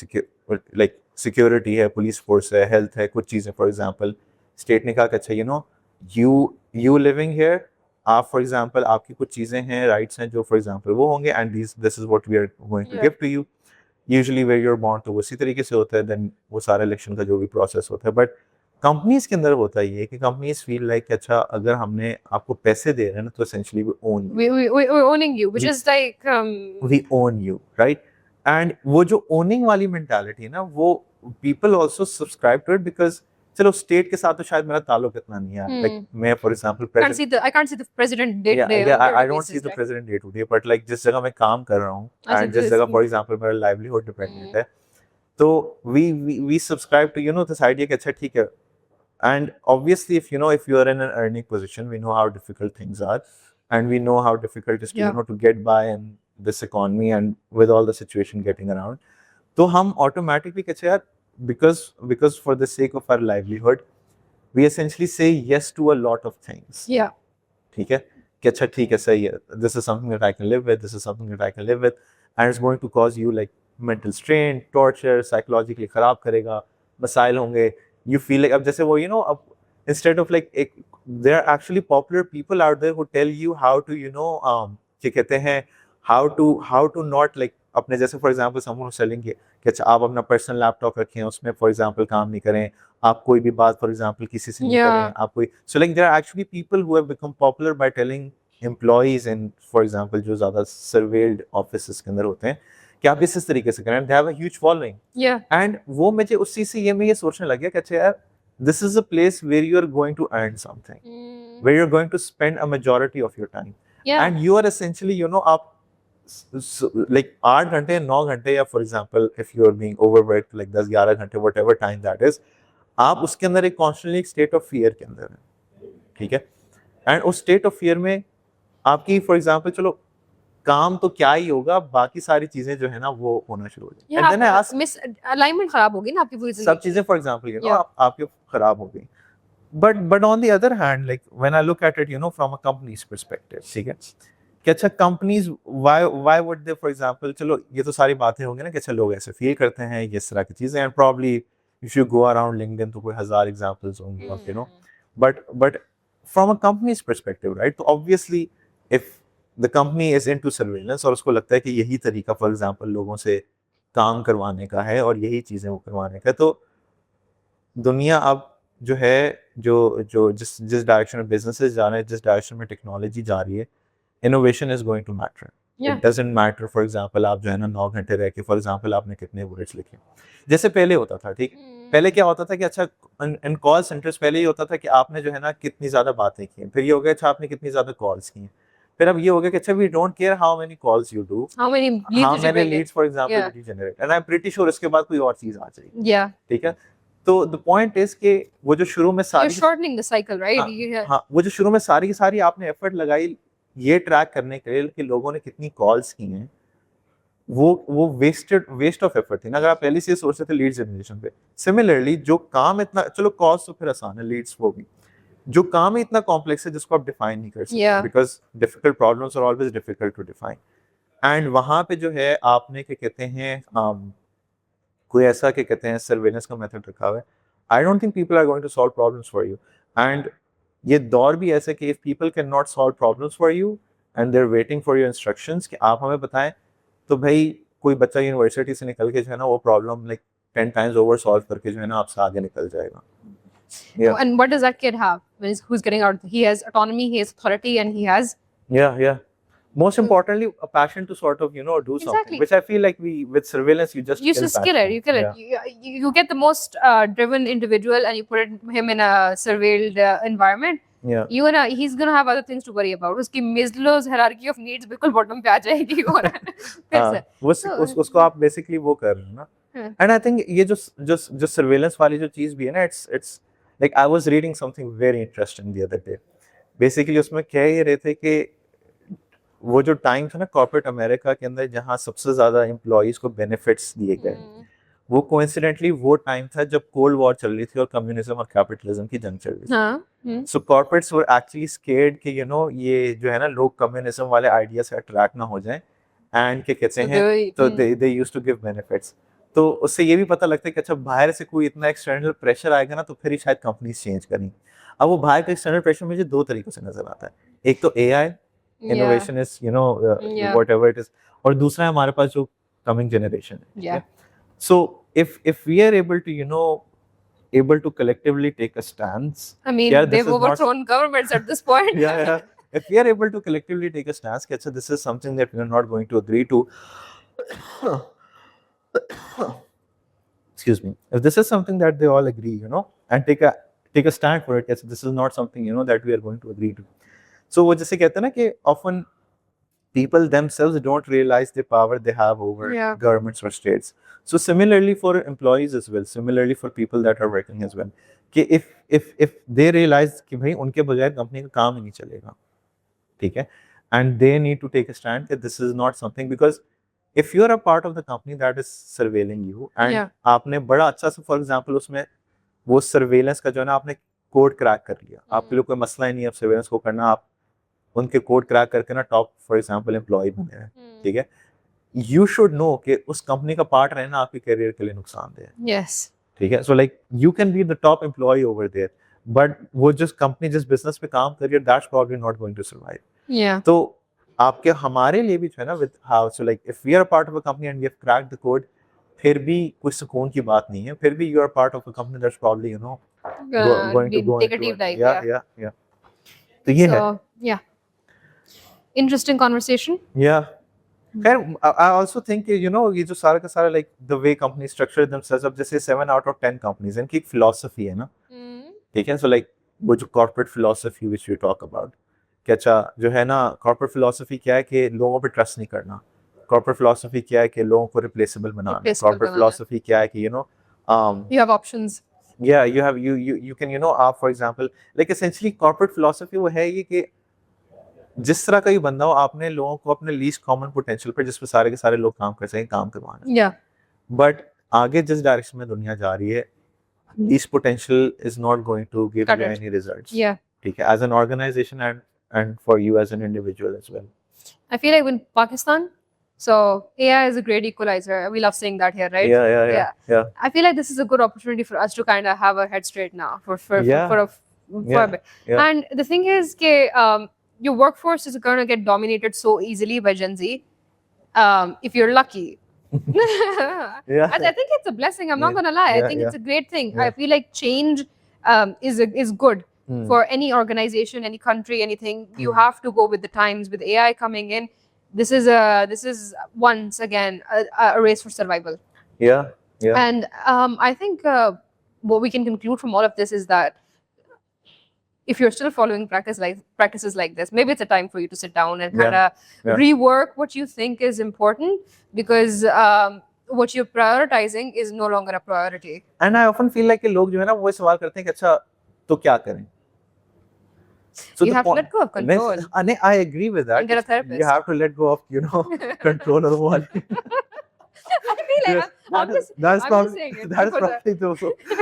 लाइक सिक्योरिटी है, पुलिस फोर्स है, हेल्थ है, कुछ चीज़ें फॉर एग्जांपल स्टेट ने कहा कि अच्छा यू लिविंग हियर, आप फॉर एग्जांपल आपकी कुछ चीज़ें हैं, राइट्स हैं जो फॉर एग्जांपल वो होंगे, and this is what we are going to give to you. Usually where you're born, तो उसी तरीके से होता है. देन वो सारा इलेक्शन का जो भी प्रोसेस होता है, बट कंपनीज के अंदर होता ही है कि कंपनीज फील लाइक अच्छा अगर हमने आपको पैसे दे रहे हैं ना तो essentially we own we're owning you, which We- is like we own you right and वो जो ओनिंग वाली मेंटालिटी है ना वो people also subscribe to it because चलो स्टेट के साथ तो शायद मेरा ताल्लुक इतना नहीं है लाइक मैं for example I can't see the president day to day I don't see the president day to day but like जिस जगह मैं काम कर रहा हूँ अच्छा, and जिस जगह फॉर एग्जांपल मेरा लाइवलीहुड डिपेंडेंट है तो we subscribe to this idea कि अच्छा ठीक है and obviously if you are in an earning position we know how difficult things are and we know how difficult it is to to get by in this economy and with all the situation getting around तो हम automatically कहते हैं यार because for the sake of our livelihood we essentially say yes to a lot of things yeah ठीक है कि अच्छा ठीक है सही है this is something that I can live with this is something that I can live with and it's going to cause you like mental strain torture psychologically खराब करेगा मसाइल होंगे you feel like अब जैसे वो अब instead of like there are actually popular people out there who tell you how to क्या कहते हैं how to not like अपने जैसे for example someone who's selling कि अच्छा आप अपना पर्सनल लैपटॉप रखें उसमें फॉर एग्जांपल काम नहीं करें आप कोई भी बात फॉर एग्जांपल किसी से नहीं करें आप कोई so like there are actually people who have become popular by telling employees in for example जो ज्यादा सर्वेल्ड ऑफिसेस के अंदर होते हैं कि आप इस तरीके से करें they have a huge following and वो मुझे उस चीज से मैं ये सोचने लग गया कि अच्छा यार this is a place where you are going to earn something where you are going to spend a majority of your time and you are essentially आप like 8 घंटे 9 घंटे या for example if you are being overworked like 10-11 घंटे whatever time that is आप उसके अंदर एक constantly एक स्टेट ऑफ फियर के अंदर है ठीक है एंड उस स्टेट ऑफ फियर में आपकी फॉर एग्जांपल चलो काम तो क्या ही होगा बाकी सारी चीजें जो है ना वो होना शुरू हो जाएगी and then I ask misalignment खराब होगी ना आपकी पूरी सब चीजें फॉर एग्जांपल आपकी खराब हो गई but on the other hand like when I look at it from a company's perspective ठीक है कि अच्छा companies why would they for example चलो ये तो सारी बातें होंगी ना कि अच्छा लोग ऐसे फील करते हैं ये इस तरह की चीजें and probably if you go around LinkedIn तो कोई 1000 एग्जांपल्स होंगे of but from a company's perspective right तो obviously if the company is into surveillance और उसको लगता है कि यही तरीका फॉर एग्जांपल लोगों से काम करवाने का है और यही चीजें वो करवाने का तो दुनिया अब जो है जो जिस डायरेक्शन में बिजनेसेस जा रहे हैं जिस डायरेक्शन में टेक्नोलॉजी जा रही है innovation is going to matter. It doesn't matter, for example, आप जो है ना 9 घंटे रह के फॉर एग्जांपल आपने कितने वर्ड्स लिखे जैसे पहले होता था ठीक पहले क्या होता था कि अच्छा इन कॉल सेंटर्स पहले ही होता था कि आपने जो है ना कितनी ज्यादा बातें की फिर ये हो गया अच्छा आपने कितनी ज्यादा कॉल्स की फिर अब ये हो गया कि अच्छा we don't care how many calls you do how many leads for example you generate and I'm pretty sure इसके बाद कोई और चीज आ जाएगी ठीक है तो द पॉइंट इज कि वो जो शुरू में सारी you're shortening the cycle right हाँ वो जो शुरू में सारी की सारी आपने एफर्ट लगाई ये ट्रैक करने के लिए कि लोगों ने कितनी कॉल्स की हैं वो वेस्ट ऑफ एफर्ट थी ना अगर आप पहले से सोचते थे लीड जनरेशन पे सिमिलरली जो काम इतना चलो कॉल्स तो फिर आसान है लीड्स वो भी जो काम इतना कॉम्प्लेक्स है जिसको आप डिफाइन नहीं कर सकते because difficult problems are always difficult to define and वहां पे जो है आपने क्या कहते हैं कोई ऐसा क्या कहते हैं सर्वेलेंस का मेथड रखा हुआ है I don't think people are going to solve problems for you and ये दौर भी ऐसा कि if people can not solve problems for you and they are waiting for your instructions कि आप हमें बताएं तो भाई कोई बच्चा यूनिवर्सिटी से निकल के जो है ना वो problem like 10 times over solve करके जो है ना आपसे आगे निकल जाएगा and what does that kid have who's getting out he has autonomy he has authority and he has most importantly a passion to sort of do something which I feel like we with surveillance you just kill it you get the most driven individual and you put him in a surveilled environment he's gonna have other things to worry about uski Maslow's hierarchy of needs बिल्कुल bottom पे आ जाएगी और फिर से उसको आप basically वो कर रहे हो ना एंड आई थिंक ये जो सर्वेलेंस वाली जो चीज भी है ना it's like I was reading something very interesting the other day basically उसमें कह ये रहे थे कि वो जो टाइम था ना कॉर्पोरेट अमेरिका के अंदर जहाँ सबसे ज्यादा एम्प्लॉइज को बेनिफिट्स दिए गए वो कोइंसिडेंटली वो टाइम था जब कोल्ड वॉर चल रही थी और कम्युनिज्म और कैपिटलिज्म की जंग चल रही थी सो कॉर्पोरेट्स वर एक्चुअली स्केर्ड कि ये जो है ना लोग कम्युनिज्म वाले आइडिया से अट्रैक्ट ना हो जाएं एंड क्या कहते हैं तो they used to give benefits तो उससे ये भी पता लगता है कि अच्छा बाहर से कोई इतना एक्सटर्नल प्रेशर आएगा ना तो फिर ही शायद कंपनीज चेंज करें अब वो बाहर का एक्सटर्नल प्रेशर मुझे 2 तरीकों से नजर आता है एक तो AI innovation is whatever it is और दूसरा है हमारे पास जो coming generation है so if we are able to able to collectively take a stance. I mean, Yeah, this they've is not- overthrown governments at this point. yeah. If we are able to collectively take a stance, कि अच्छा, this is something that we are not going to agree to. Excuse me. If this is something that they all agree, and take a stand for it, कि अच्छा, this is not something that we are going to agree to. So वो जैसे कहते हैं ना कि often people themselves don't realize the power they have over Yeah. governments or states. So similarly for employees as well, similarly for people that are working as well, कि if they realize कि भाई उनके बगैर company का काम ही नहीं चलेगा, ठीक है, and they need to take a stand that this is not something, because if you're a part of the company that is surveilling you and Yeah. आपने बड़ा अच्छा सा फॉर एग्जांपल उसमें वो सर्वेलेंस का जो है ना आपने कोड क्रैक कर लिया, आपके लिए कोई मसला ही नहीं है सर्वेलेंस को करना, आप उनके कोड क्रैक करके ना टॉप फॉर एग्जांपल एम्प्लॉय बने हैं, ठीक है, यू शुड नो कि उस कंपनी का पार्ट रहना आपके करियर के लिए नुकसानदेह है, Yes. ठीक है. So like you can be the top employee over there, but वो जिस कंपनी जिस बिजनेस पे काम कर रही है that's probably not going to survive. Yeah. तो आपके हमारे लिए भी जो है ना with how, so like if we are part of a company and we have cracked the code, फिर भी कोई सुकून की बात नहीं है, फिर भी you are part of a company that's probably going to go take a into deep it. dive. Yeah. तो ये है. So, yeah. Interesting conversation. Yeah. खैर, I also think ये जो सारा का सारा like the way companies structure themselves, अब जैसे 7 out of 10 companies इनकी एक philosophy है ना, ठीक है, so like वो जो corporate philosophy which we talk about, कि अच्छा जो है ना corporate philosophy क्या है कि लोगों पे trust नहीं करना, corporate philosophy क्या है कि लोगों को replaceable बनाना, Replaceable corporate बनाना. philosophy क्या है कि You have options. yeah, you can आप for example like essentially corporate philosophy वो है ये कि जिस तरह का ही बंदा हो, आपने लोगों को अपने लीस्ट कॉमन पोटेंशियल पर जिस पे सारे के सारे लोग काम कर सकें काम करवाना है. Yeah. बट आगे जिस डायरेक्शन में दुनिया जा रही है, least potential is not going to give Got you it. Any results. Yeah. ठीक है, as an organization and for you as an individual as well. I feel like in Pakistan, so AI is a great equalizer. We love saying that here, right? Yeah. I feel like this is a good opportunity for us to kind of have our head straight now for Yeah. a bit. Yeah. And the thing is, your workforce is going to get dominated so easily by Gen Z. If you're lucky. Yeah. I think it's a blessing. I'm not Yeah. going to lie. I Yeah, think it's a great thing. Yeah. I feel like change is good. Hmm. For any organization, any country, anything, you have to go with the times. With AI coming in, this is once again a race for survival. Yeah. And I think what we can conclude from all of this is that if you're still following practices like this, maybe it's a time for you to sit down and kind of Yeah. rework what you think is important, because what you're prioritizing is no longer a priority. And I often feel like कि लोग जो है ना वो सवाल करते हैं कि अच्छा तो क्या करें. So You the have to point- let go of control. I agree with that. And get a therapist. You have to let go of control of the one. I feel like I'm just That's I'm just saying it. that's for the-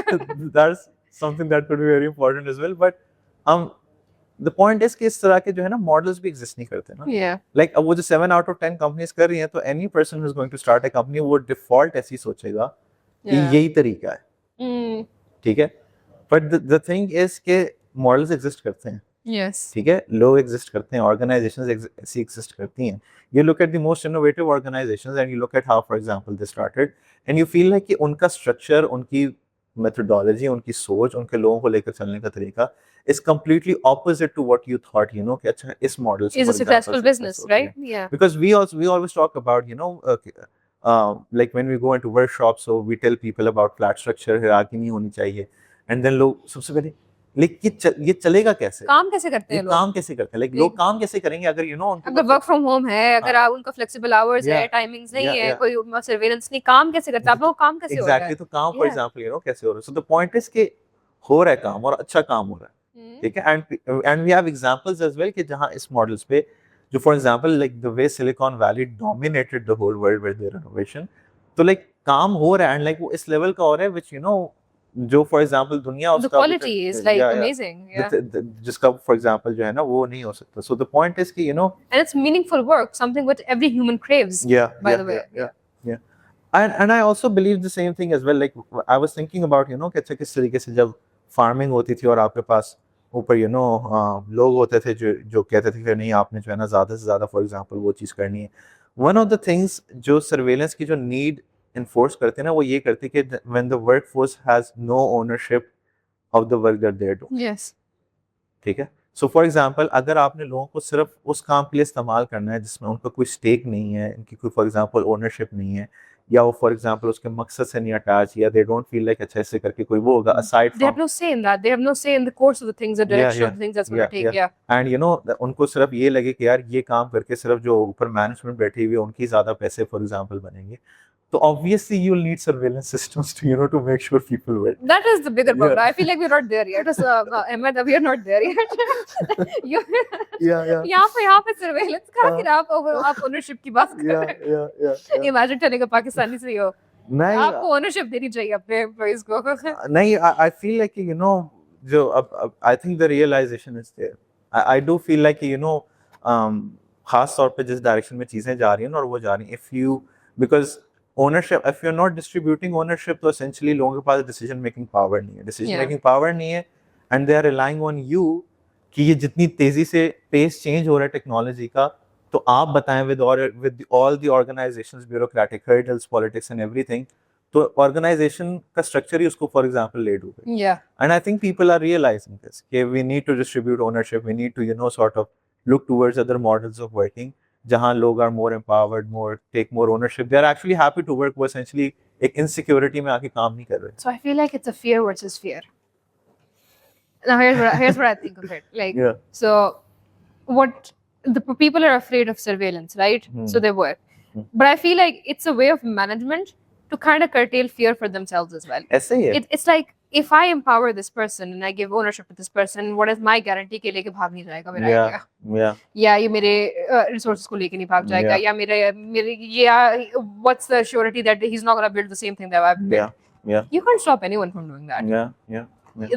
probably that's something that could be very important as well. But the point is कि इस तरह के जो है ना models भी exist नहीं करते ना. Yeah. Like अब वो जो 7 out of 10 companies कर रही हैं, तो any person who's going to start a company वो default ऐसी सोचेगा कि Yeah. यही तरीका है, Mm. ठीक है. But the thing is कि models exist करते हैं, Yes. ठीक है, लोग एग्जिस्ट करते हैं, ऑर्गेनाइजेशंस ऐसी एग्जिस्ट करती हैं. You look at the most innovative organisations and you look at how for example they started and you feel like कि उनका स्ट्रक्चर, उनकी मेथोडोलॉजी, उनकी सोच, उनके लोगों को लेकर चलने का तरीका is completely opposite to what you thought, कि अच्छा इस मॉडल से Is a successful business, right? Yeah. because we always talk about like when we go into workshops, so we tell people about flat structure, hierarchy नहीं होनी चाहिए, and then लोग सबसे पहले लेकिन ये चलेगा कैसे, काम कैसे करते ये हैं लोग? काम कैसे करते हैं, लाइक लोग काम कैसे करेंगे अगर अगर वर्क फ्रॉम होम है, अगर आप उनका फ्लेक्सिबल आवर्स है, Yeah. टाइमिंग्स नहीं Yeah, है, yeah. कोई सर्वेलेंस नहीं, काम कैसे करते हैं आप लोग? काम कैसे हो रहा है? एग्जैक्टली. तो काम फॉर Yeah. एग्जांपल कैसे हो रहा है. सो द पॉइंट इज कि हो रहा है काम और अच्छा काम हो रहा है, Hmm. ठीक है. And we have examples as well कि जहां इस मॉडल्स पे जो for example like the way Silicon Valley dominated the whole world with their innovation, तो लाइक काम हो रहा है एंड लाइक वो इस लेवल का हो रहा है व्हिच जो फॉर एग्जांपल दुनिया The उसका अभी quality तक- is yeah, like yeah. amazing. Yeah. जिसका फॉर एग्जांपल जो है ना वो नहीं हो सकता. सो द पॉइंट इज कि And it's meaningful work, something what every human craves. Yeah, by yeah, the way. yeah. And I also believe the same thing as well. Like I was thinking about कि अच्छा किस तरीके से जब farming होती थी और आपके पास ऊपर लोग होते थे जो कहते थे कि नहीं आपने जो है ना ज़्यादा से ज़्यादा फॉर एग्जांपल वो चीज़ करनी है. वन ऑफ द थिंग्स जो सर्वेलेंस की जो नीड enforce करते हैं ना, वो ये करते हैं कि when the workforce has no ownership of the work that they're doing. Yes. ठीक है. सो फॉर एग्जाम्पल अगर आपने लोगों को सिर्फ उस काम के लिए इस्तेमाल करना है जिसमें उनका कोई स्टेक नहीं है, इनकी कोई फॉर एग्जाम्पल ओनरशिप नहीं है, या वो फॉर एग्जाम्पल उसके मकसद से नहीं अटैच, या दे डोंट फील लाइक अच्छा ऐसे करके कोई वो होगा aside They have from no say in that. They have no say in the course of the things, the direction of the things that's going to take. Yeah. And you know उनको सिर्फ ये लगे कि यार ये काम करके सिर्फ जो ऊपर मैनेजमेंट बैठी हुई है उनकी ज्यादा पैसे फॉर एग्जाम्पल बनेंगे, तो obviously you'll need surveillance systems to make sure people win. That is the bigger problem. Yeah. I feel like we're not there yet. Ahmed, we are not there yet. Yeah. यहाँ पे surveillance का फिर आप ownership की बात कर रहे हो. Yeah. Imagine telling a Pakistani CEO, नहीं आपको ownership देनी चाहिए अपने employees को. नहीं, I feel like जो अब I think the realization is there. I do feel like खास तौर पे जिस डायरेक्शन में चीजें जा रही हैं और वो जा रही हैं, because ownership, if you're not distributing ownership, तो essentially लोगों के पास decision making power नहीं है, decision making power नहीं है, and they are relying on you कि ये जितनी तेजी से pace change हो रहा है टेक्नोलॉजी का, तो आप बताएं with all the organizations, bureaucratic hurdles, politics and everything, तो organization का structure ही उसको for example ले डूबे. Yeah. And I think people are realizing this, कि we need to distribute ownership, we need to sort of look towards other models of working, जहाँ लोग are more empowered, take more ownership. They are actually happy to work, वो essentially एक insecurity में आके काम नहीं कर रहे. So I feel like it's a fear versus fear. Now here's what I think of it. Like, so what the people are afraid of surveillance, right? So they work. But I feel like it's a way of management to kind of curtail fear for themselves as well. ऐसे ही है. It's like, if I empower this person and I give ownership to this person, what is my guarantee के लेके भाग नहीं जाएगा मेरा idea? या ये मेरे resources को लेके नहीं भाग जाएगा, या मेरे what's the surety that he's not going to build the same thing that I've built? You can't stop anyone from doing that.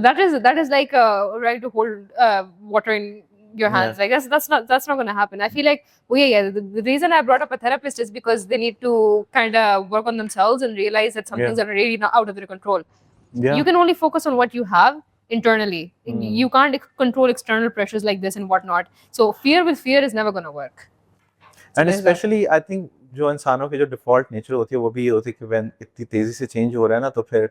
That is like right to hold water in your hands. Like that's not going to happen. I feel like the reason I brought up a therapist is because they need to kind of work on themselves and realize that some things are really not out of their control. You can only focus on what you have internally. You can't control external pressures like this and whatnot. So fear with fear is never going to work. And especially I think जो इंसानों की जो default nature होती है वो भी ये होती है कि when इतनी तेजी से change हो रहा है ना, तो फिर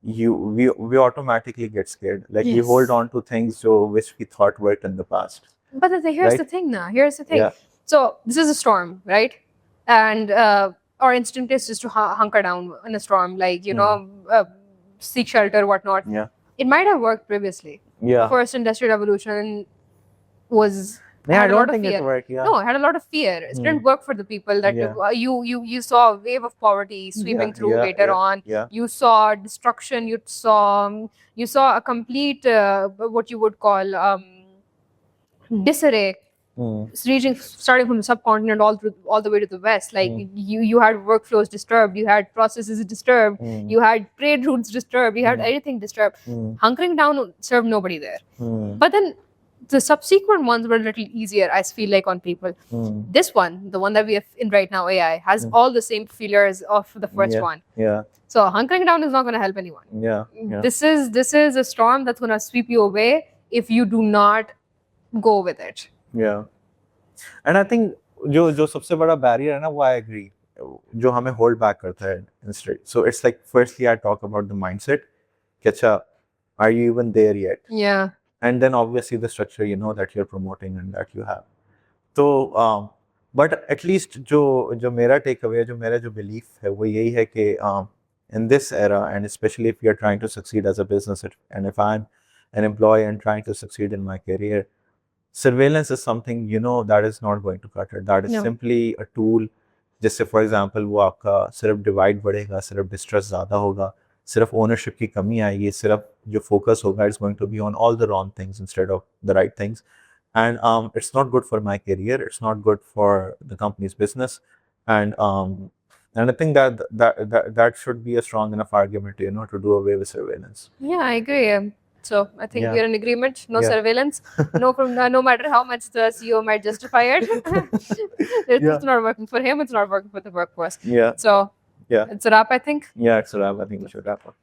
we automatically get scared. Like you hold on to things which we thought worked in the past. But here's the thing now. Here's the thing. Yeah. So this is a storm, right? And our instinct is just to hunker down in a storm, like seek shelter, whatnot. Yeah. It might have worked previously. Yeah. First industrial revolution was. I don't think it worked. Yeah. No, it had a lot of fear. It didn't work for the people. That you saw a wave of poverty sweeping through later on. Yeah. You saw destruction. You saw a complete what you would call disarray. Starting from the subcontinent all the way to the west. Like you had workflows disturbed, you had processes disturbed, you had trade routes disturbed, you had everything disturbed. Hunkering down served nobody there. But then the subsequent ones were a little easier, I feel like, on people. This one, the one that we have in right now, AI, has all the same failures of the first one. Yeah. So hunkering down is not going to help anyone. Yeah. This is a storm that's going to sweep you away if you do not go with it. Yeah. And I think जो सबसे बड़ा barrier है ना, वो I agree, जो हमें hold back करता है instead. So it's like, firstly I talk about the mindset, कि अच्छा, are you even there yet? Yeah. And then obviously the structure that you're promoting and that you have. So but at least जो मेरा takeaway, जो मेरा जो belief है, वो यही है कि in this era, and especially if you're trying to succeed as a business, and if I'm an employee and trying to succeed in my career, surveillance is something that is not going to cut it. That is simply a tool. जिससे for example वो आपका सिर्फ divide बढ़ेगा, सिर्फ distrust ज़्यादा होगा, सिर्फ ownership की कमी आएगी, सिर्फ जो focus होगा it's going to be on all the wrong things instead of the right things, and it's not good for my career, it's not good for the company's business, and I think that should be a strong enough argument to do away with surveillance. Yeah, I agree. So I think we're in agreement. No surveillance. No matter how much the CEO might justify it, it's not working for him. It's not working for the workforce. Yeah. So it's a wrap, I think. Yeah, it's a wrap. I think we should wrap up.